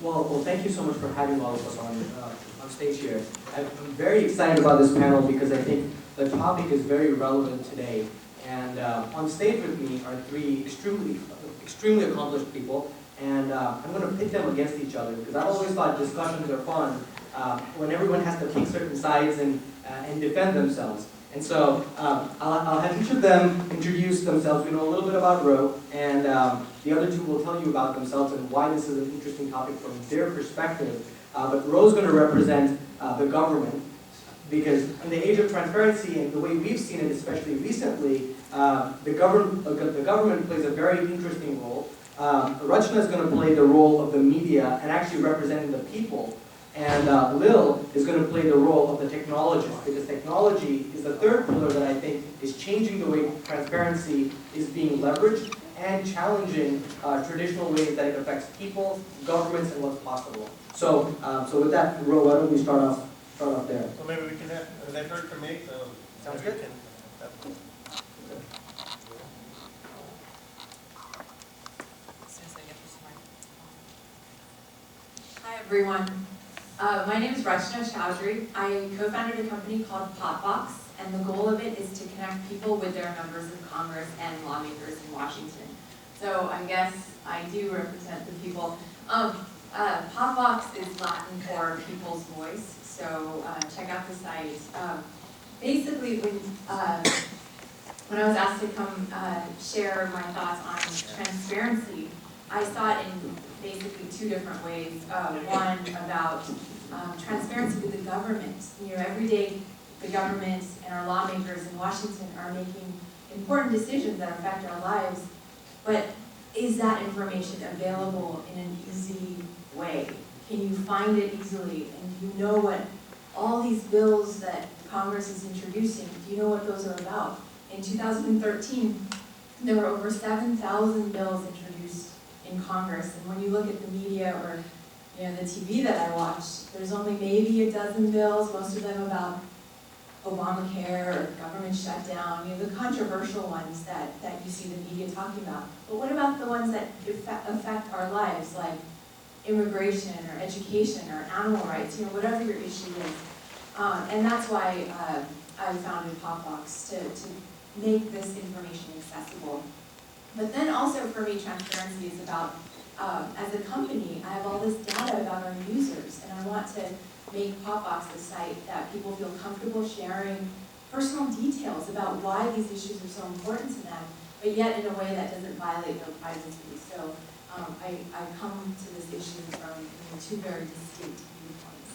Well, thank you so much for having all of us on stage here. I'm very excited about this panel because I think the topic is very relevant today. And on stage with me are three extremely accomplished people, and I'm going to pit them against each other because I've always thought discussions are fun when everyone has to pick certain sides and defend themselves. And so I'll have each of them introduce themselves. We know a little bit about Ro, and the other two will tell you about themselves and why this is an interesting topic from their perspective. But Ro's going to represent the government, because in the age of transparency and the way we've seen it, especially recently, the government plays a very interesting role. Rachna is going to play the role of the media and actually representing the people. And Lil is going to play the role of the technologist, because technology is the third pillar that I think is changing the way transparency is being leveraged and challenging traditional ways that it affects people, governments, and what's possible. So, with that, Ro, why don't we start off there? So maybe we can have, they've heard from me, so Sounds maybe good. we can Hi everyone. My name is Rachna Chowdhury. I co-founded a company called Popbox, and the goal of it is to connect people with their members of Congress and lawmakers in Washington. So I guess I do represent the people. Popbox is Latin for people's voice, so check out the site. Basically, when I was asked to come share my thoughts on transparency, I saw it in basically two different ways. One about transparency with the government. You know, every day the government and our lawmakers in Washington are making important decisions that affect our lives, but is that information available in an easy way? Can you find it easily? And do you know what all these bills that Congress is introducing, do you know what those are about? In 2013, there were over 7,000 bills introduced in Congress, and when you look at the media or the TV that I watch, there's only maybe a dozen bills, most of them about Obamacare or government shutdown, the controversial ones that you see the media talking about. But what about the ones that affect our lives, like immigration or education or animal rights, whatever your issue is? And that's why I founded Popbox, to make this information accessible. But then also for me, transparency is about, as a company, I have all this data about our users, and I want to make Popbox a site that people feel comfortable sharing personal details about why these issues are so important to them, but yet in a way that doesn't violate their privacy. So I come to this issue from two very distinct viewpoints.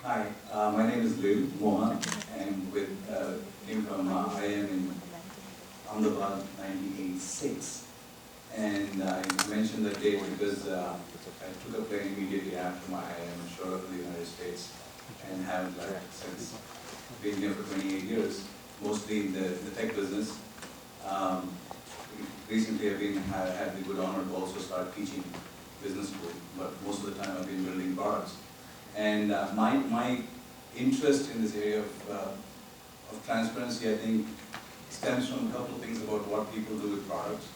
Hi, my name is Lil Mohan, and came from IIM in Ahmedabad, 1986. And I mentioned that date because I took a plane immediately after my IIM and showed up in the United States, and have since been here for 28 years, mostly in the tech business. Recently I've had the good honor to also start teaching business school, but most of the time I've been building products. And my interest in this area of transparency, I think, stems from a couple of things about what people do with products,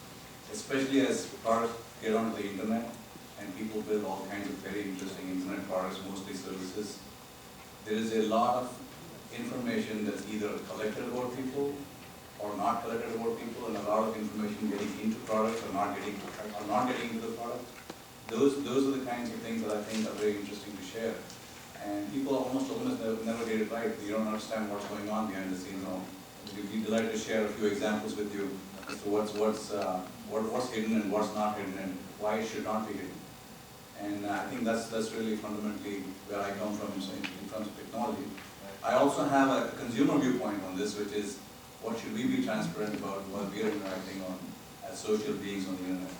especially as products get onto the internet and people build all kinds of very interesting internet products, mostly services. There is a lot of information that's either collected about people or not collected about people, and a lot of information getting into products or not getting into the product. Those are the kinds of things that I think are very interesting to share. And people almost never get it right. You don't understand what's going on behind the scenes. We'd be delighted to share a few examples with you as to what's hidden and what's not hidden and why it should not be hidden. And I think that's really fundamentally where I come from in terms of technology. I also have a consumer viewpoint on this, which is what should we be transparent about while we are interacting as social beings on the internet.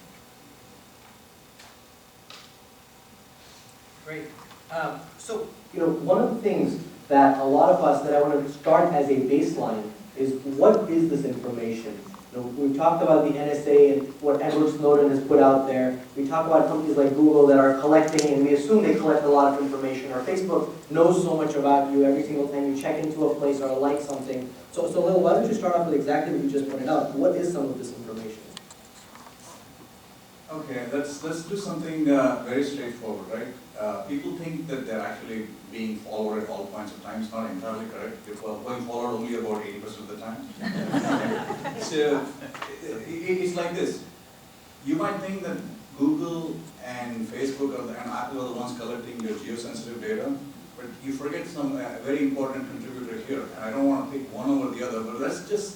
Great. So, one of the things that a lot of us, that I want to start as a baseline, is what is this information? We talked about the NSA and what Edward Snowden has put out there. We talk about companies like Google that are collecting, and we assume they collect a lot of information. Or Facebook knows so much about you every single time you check into a place or like something. So Lil, why don't you start off with exactly what you just pointed out? What is some of this information? Okay, let's do something very straightforward, right? People think that they're actually being followed at all points of time. It's not entirely correct. You're going forward only about 80% of the time. So it's like this. You might think that Google and Facebook and Apple are the ones collecting your geosensitive data, but you forget some very important contributor here. And I don't want to pick one over the other, but let's just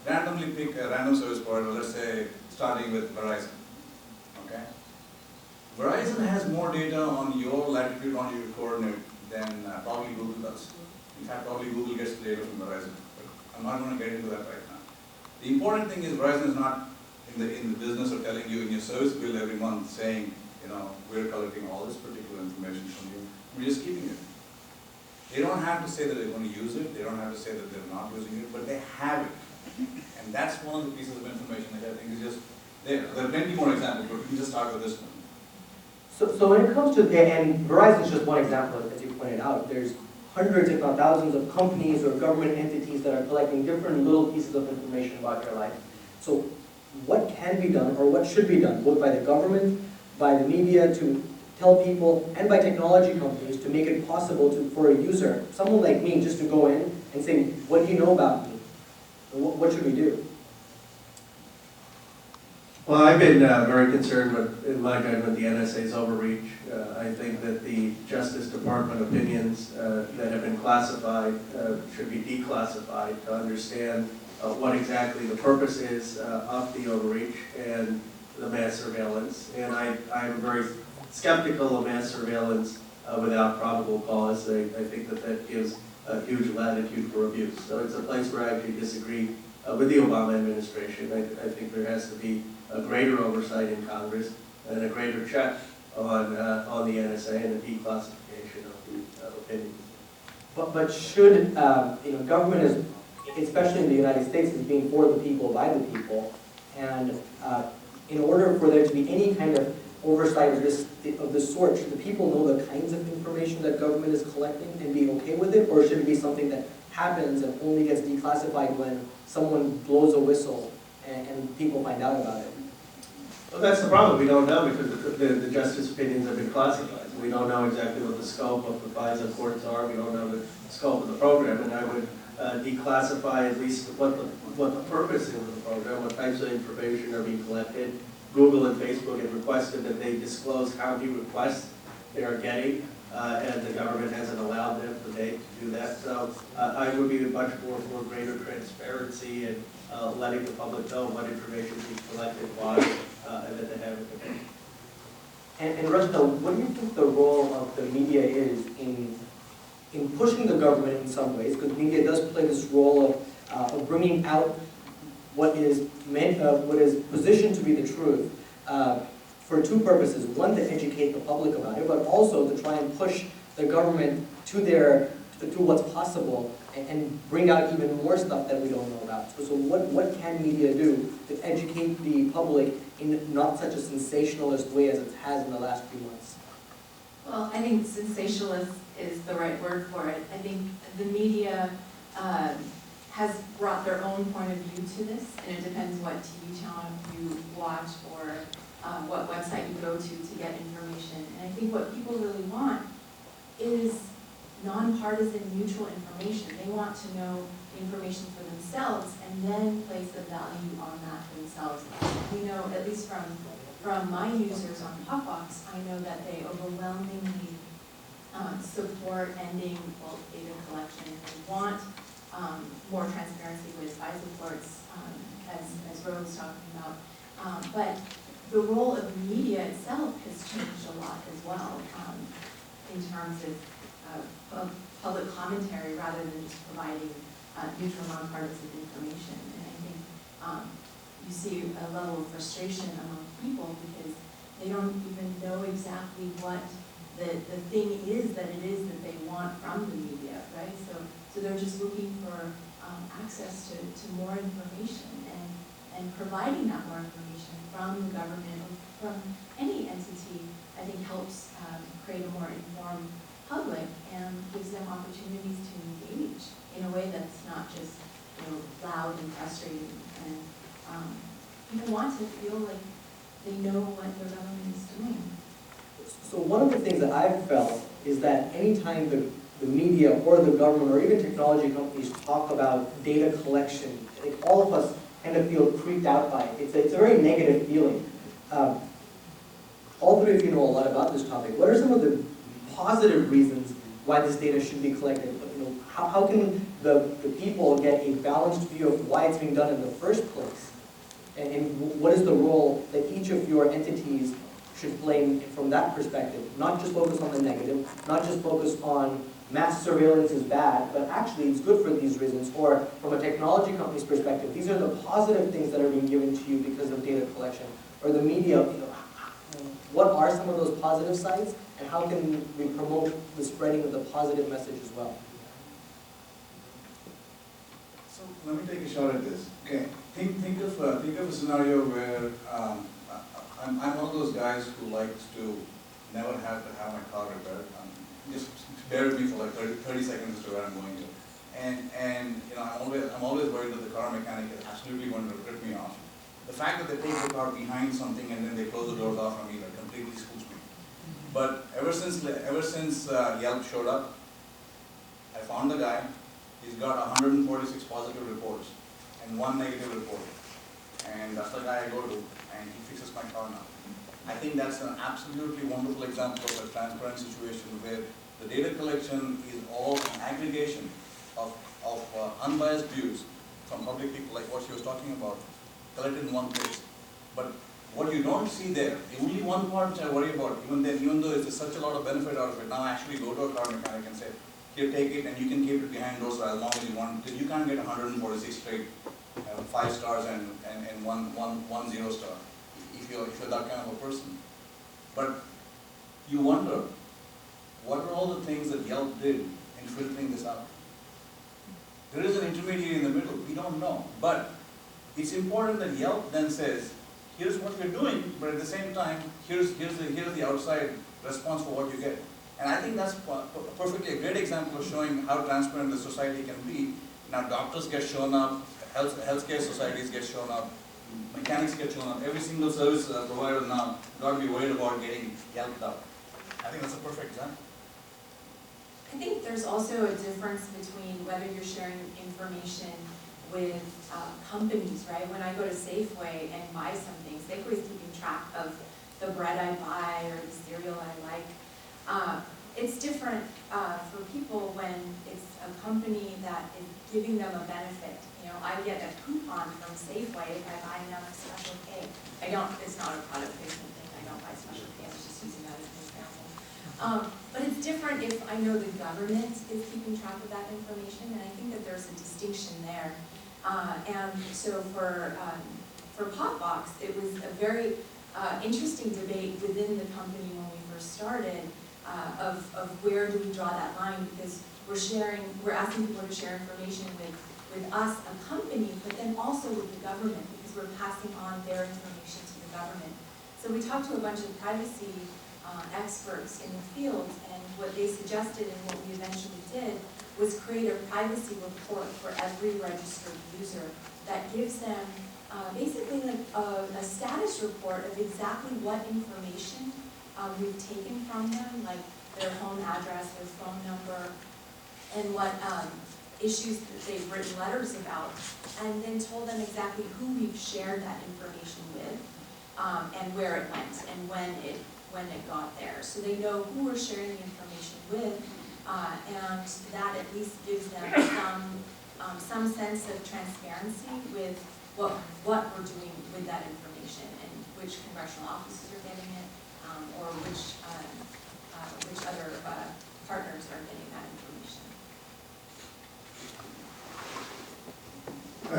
randomly pick a random service provider, let's say starting with Verizon. Okay? Verizon has more data on your latitude, longitude coordinate than probably Google does. In fact, probably Google gets the data from Verizon. But I'm not going to get into that right now. The important thing is Verizon is not in the business of telling you in your service bill every month saying, you know, we're collecting all this particular information from you. We're just keeping it. They don't have to say that they're going to use it. They don't have to say that they're not using it, but they have it. And that's one of the pieces of information that I think is just there. There are plenty more examples, but we can just start with this one. So when it comes to, and Verizon is just one example, as you pointed out, there's hundreds, if not thousands, of companies or government entities that are collecting different little pieces of information about your life. So what can be done, or what should be done, both by the government, by the media, to tell people, and by technology companies, to make it possible for a user, someone like me, just to go in and say, what do you know about me? What should we do? Well, I've been very concerned with, in my judgment, the NSA's overreach. I think that the Justice Department opinions that have been classified should be declassified to understand what exactly the purpose is of the overreach and the mass surveillance. And I'm very skeptical of mass surveillance without probable cause. I think that gives a huge latitude for abuse. So it's a place where I actually disagree with the Obama administration. I think there has to be a greater oversight in Congress and a greater check on the NSA and a declassification of the opinions. But should, government is, especially in the United States, is being for the people, by the people, and in order for there to be any kind of oversight of this sort, should the people know the kinds of information that government is collecting and be okay with it, or should it be something that happens and only gets declassified when someone blows a whistle and people find out about it? Well, that's the problem. We don't know because the justice opinions have been classified. So we don't know exactly what the scope of the FISA courts are. We don't know the scope of the program, and I would declassify at least what the purpose is of the program, what types of information are being collected. Google and Facebook have requested that they disclose how many requests they are getting, and the government hasn't allowed them to date to do that. So I would be much more for greater transparency and letting the public know what information is being collected, why, and that they have it. And Rajna, what do you think the role of the media is in pushing the government in some ways? Because media does play this role of bringing out what is positioned to be the truth for two purposes. One, to educate the public about it, but also to try and push the government to what's possible and bring out even more stuff that we don't know about. So what can media do to educate the public in not such a sensationalist way as it has in the last few months? Well, I think sensationalist is the right word for it. I think the media has brought their own point of view to this, and it depends what TV channel you watch or what website you go to get information. And I think what people really want is nonpartisan, neutral information. They want to know information for themselves and then place a value on that themselves. We know, at least from my users on Popbox, I know that they overwhelmingly support ending bulk data collection. They want more transparency with FISA courts, as Rose was talking about. But the role of the media itself has changed a lot as well in terms of public commentary rather than just providing neutral, nonpartisan information. And I think you see a level of frustration among people because they don't even know exactly what the thing is that they want from the media, right? So they're just looking for access to more information and providing that more information from the government or from any entity, I think helps create a more informed public and gives them opportunities to engage in a way that's not just loud and frustrating. And people want to feel like they know what their government is doing. So one of the things that I've felt is that anytime the media or the government or even technology companies talk about data collection, like all of us kind of feel creeped out by it. It's a very negative feeling. All three of you know a lot about this topic. What are some of the positive reasons why this data should be collected? You know, how can the people get a balanced view of why it's being done in the first place? And what is the role that each of your entities should play from that perspective? Not just focus on the negative, not just focus on mass surveillance is bad, but actually it's good for these reasons. Or from a technology company's perspective, these are the positive things that are being given to you because of data collection. Or the media, you know, what are some of those positive sides, and how can we promote the spreading of the positive message as well? So let me take a shot at this. Okay, think of a scenario where I'm one of those guys who likes to never have to have my car repaired. Just bear with me for like 30 seconds as to where I'm going to. And you know, I'm always worried that the car mechanic is absolutely going to rip me off. The fact that they take the car behind something and then they close the doors off on me, that completely spooks me. But ever since Yelp showed up, I found the guy. He's got 146 positive reports and 1 negative report. And that's the guy I go to, and he fixes my car now. I think that's an absolutely wonderful example of a transparent situation where the data collection is all an aggregation of unbiased views from public people, like what she was talking about, collected in one place. But what you don't see there, the only one part which I worry about, even though there's such a lot of benefit out of it, now I actually go to a car mechanic and say, here, take it, and you can keep it behind doors for as long as you want, because you can't get 146 straight 5 stars and one 0 star if you're that kind of a person. But you wonder, what are all the things that Yelp did in filtering this out? There is an intermediary in the middle, we don't know. But it's important that Yelp then says, here's what you're doing, but at the same time, here's the outside response for what you get. And I think that's perfectly a great example of showing how transparent the society can be. Now doctors get shown up, healthcare societies get shown up, mechanics get shown up, every single service provider now got to be worried about getting yelped out. I think that's a perfect example. I think there's also a difference between whether you're sharing information with companies, right? When I go to Safeway and buy something, Safeway's keeping track of the bread I buy or the cereal I like. It's different for people when it's a company that is giving them a benefit. You know, I get a coupon from Safeway if I buy enough special K. It's not a product placement thing, I don't buy special K, I was just using that as an example. But it's different if I know the government is keeping track of that information, and I think that there's a distinction there. And so for Popbox, it was a very interesting debate within the company when we first started of where do we draw that line, because we're asking people to share information with us, a company, but then also with the government, because we're passing on their information to the government. So we talked to a bunch of privacy experts in the field, and what they suggested and what we eventually did was create a privacy report for every registered user that gives them basically like a status report of exactly what information we've taken from them, like their home address, their phone number, and what issues that they've written letters about, and then told them exactly who we've shared that information with, and where it went, and when it got there. So they know who we're sharing the information with, and that at least gives them some sense of transparency with what we're doing with that information, and which congressional offices are getting it, or which other partners are getting that information. I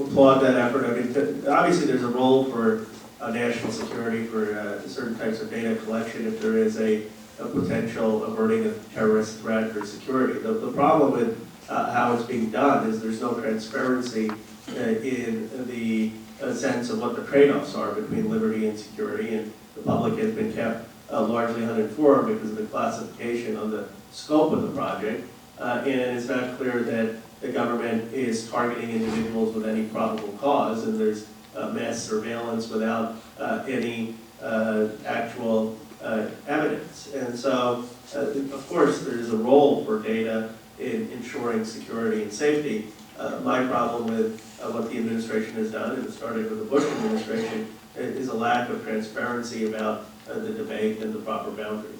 applaud that effort. I mean, obviously there's a role for national security for certain types of data collection if there is a potential averting of terrorist threat or security. The problem with how it's being done is there's no transparency in the sense of what the trade-offs are between liberty and security, and the public has been kept largely uninformed because of the classification of the scope of the project, and it's not clear that the government is targeting individuals with any probable cause, and there's mass surveillance without any actual evidence. And so, of course, there is a role for data in ensuring security and safety. My problem with what the administration has done, and it started with the Bush administration, is a lack of transparency about the debate and the proper boundaries.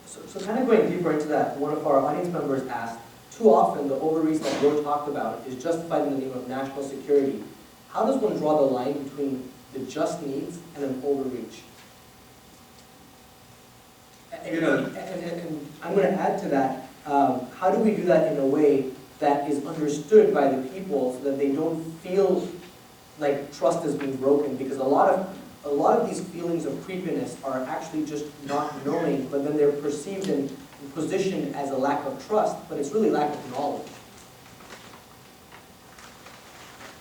So kind of going deeper into that, one of our audience members asked, too often the overreach that Joe talked about is justified in the name of national security. How does one draw the line between the just needs and an overreach? And I'm going to add to that, how do we do that in a way that is understood by the people so that they don't feel like trust is being broken? Because a lot of these feelings of creepiness are actually just not knowing, but then they're perceived and positioned as a lack of trust, but it's really lack of knowledge.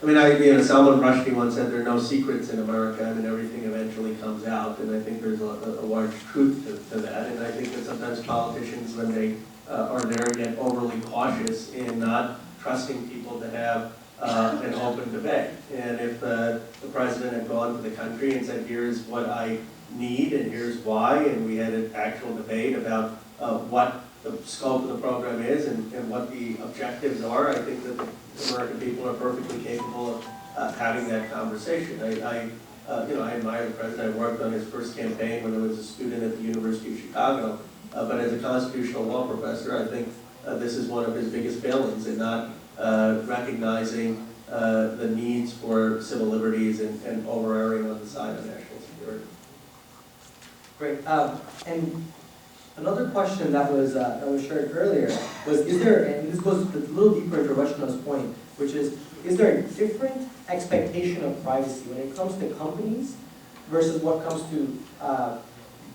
I mean, Salman Rushdie once said there are no secrets in America, and everything eventually comes out, and I think there's a large truth to that, and I think that sometimes politicians, when they are there, get overly cautious in not trusting people to have an open debate. And if the president had gone to the country and said, here's what I need and here's why, and we had an actual debate about what the scope of the program is and what the objectives are, I think that the American people are perfectly capable of having that conversation. I admire the president. I worked on his first campaign when I was a student at the University of Chicago. But as a constitutional law professor, I think this is one of his biggest failings in not recognizing the needs for civil liberties and over-erring on the side of national security. Great. And another question that was shared earlier was, is there, and this goes a little deeper into Rachna's point, which is there a different expectation of privacy when it comes to companies versus what comes to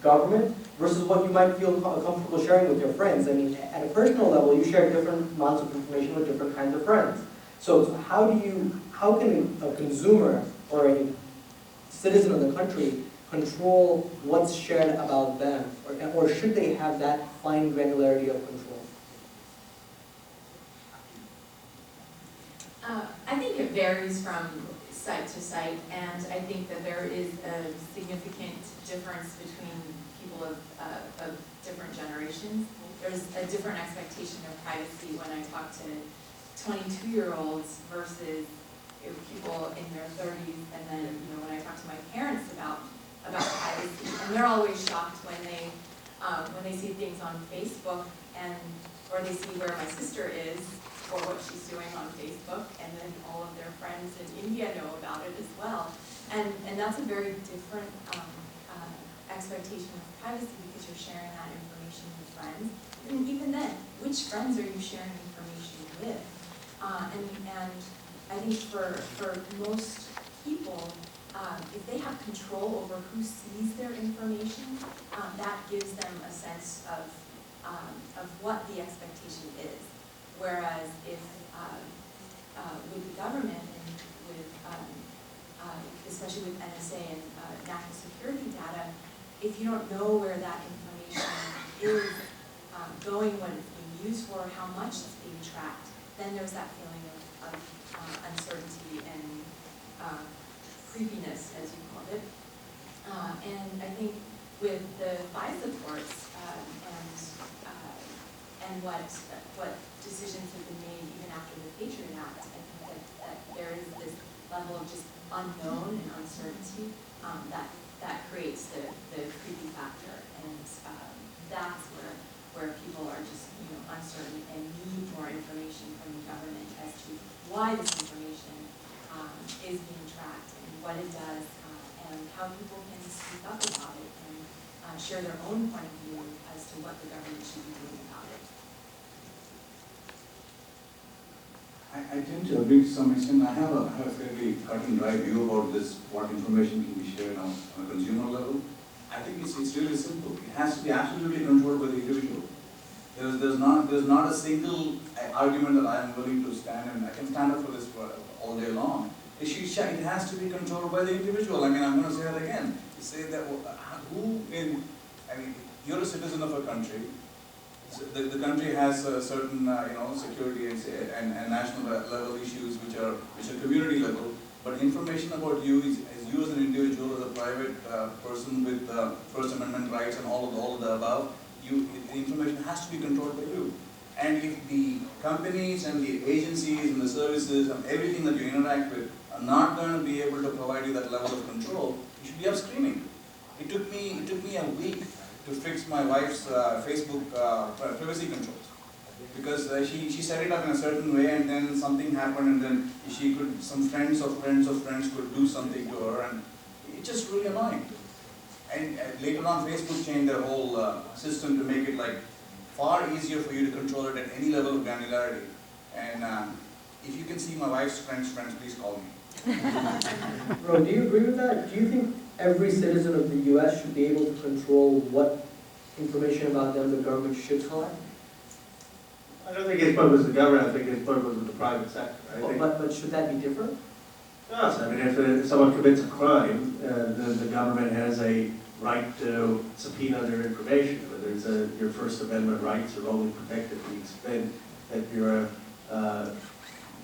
government versus what you might feel comfortable sharing with your friends? I mean, at a personal level, you share different amounts of information with different kinds of friends. So how can a consumer or a citizen of the country control what's shared about them, or should they have that fine granularity of control? I think it varies from site to site, and I think that there is a significant difference between people of different generations. There's a different expectation of privacy when I talk to 22-year-olds versus people in their 30s, and then when I talk to my parents about privacy, and they're always shocked when they see things on Facebook or they see where my sister is or what she's doing on Facebook, and then all of their friends in India know about it as well. And that's a very different expectation of privacy because you're sharing that information with friends. And even then, which friends are you sharing information with? And I think for most people, if they have control over who sees their information, that gives them a sense of what the expectation is. Whereas if with the government and with, especially with NSA and national security data, if you don't know where that information is going, what it's being used for, how much it's being tracked, then there's that feeling of uncertainty and creepiness, as you called it. And I think with the FISA courts and what decisions have been made even after the Patriot Act, I think that there is this level of just unknown and uncertainty that creates the creepy factor, and that's where people are just uncertain and need more information from the government as to why this information is being tracked and what it does, and how people can speak up about it and share their own point of view as to what the government should be doing about it. I tend to agree to some extent. I have a fairly cut and dry view about this, what information can be shared on a consumer level. I think it's really simple. It has to be absolutely controlled by the individual. There's not a single argument that I am willing to stand, and I can stand up for this for all day long. It has to be controlled by the individual. I mean, I'm going to say that again. You say that you're a citizen of a country. The country has certain security and national level issues which are community level. But information about you is you as an individual, as a private person with First Amendment rights and all of the above, the information has to be controlled by you. And if the companies and the agencies and the services and everything that you interact with are not going to be able to provide you that level of control, you should be up screaming. It took me a week to fix my wife's Facebook privacy controls. Because she set it up in a certain way, and then something happened, and then some friends of friends of friends could do something to her, and it's just really annoying. And later on, Facebook changed their whole system to make it like far easier for you to control it at any level of granularity. And if you can see my wife's friends, please call me. Bro, do you agree with that? Do you think every citizen of the U.S. should be able to control what information about them the government should collect? I don't think it's purpose of the government, I think it's purpose of the private sector. But should that be different? Yes, I mean, if someone commits a crime, the government has a right to subpoena their information. Whether your First Amendment rights are only protected to the extent that you're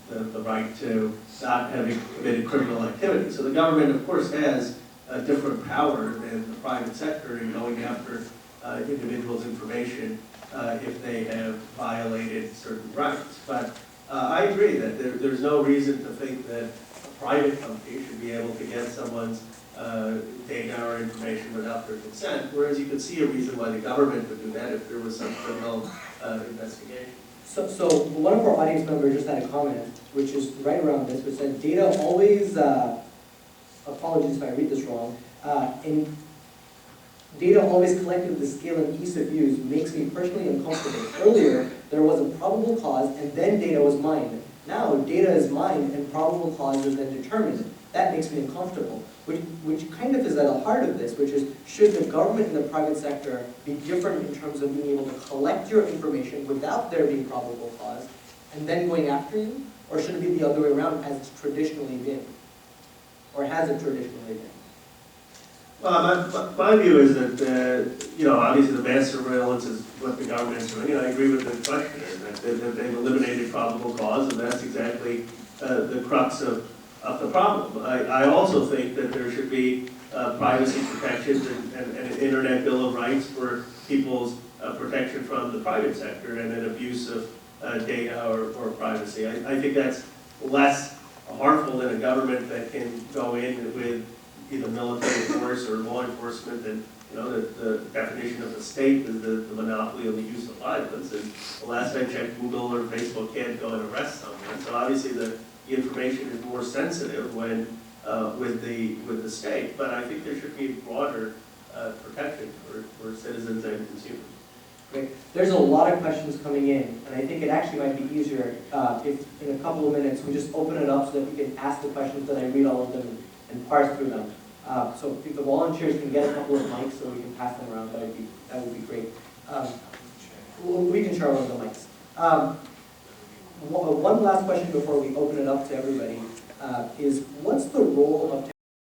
the right to not having committed criminal activity. So the government, of course, has a different power than the private sector in going after individuals' information if they have violated certain rights. But I agree that there's no reason to think that a private company should be able to get someone's data or information without their consent, whereas you could see a reason why the government would do that if there was some criminal investigation. So one of our audience members just had a comment, which is right around this, which said data always, apologies if I read this wrong, in data always collected with the scale and ease of use makes me personally uncomfortable. Earlier, there was a probable cause and then data was mined. Now, data is mined and probable cause is then determined. That makes me uncomfortable, which kind of is at the heart of this, which is, should the government and the private sector be different in terms of being able to collect your information without there being probable cause and then going after you? Or should it be the other way around as it's traditionally been? Or has it traditionally been? Well, my view is that, obviously the mass surveillance is what the government is doing, and I agree with the questioner that they've eliminated probable cause, and that's exactly the crux of the problem. I also think that there should be privacy protections and an internet bill of rights for people's protection from the private sector and an abuse of data or privacy. I think that's less harmful than a government that can go in with either military force or law enforcement, and the definition of the state is the monopoly on the use of violence. And the last I checked, Google or Facebook can't go and arrest someone. So obviously the information is more sensitive when with the state. But I think there should be broader protection for citizens and consumers. Great. There's a lot of questions coming in, and I think it actually might be easier if in a couple of minutes we just open it up so that we can ask the questions, that I read all of them and parse through them. So if the volunteers can get a couple of mics so we can pass them around, that would be great. We can share one of the mics. One last question before we open it up to everybody is, what's the role of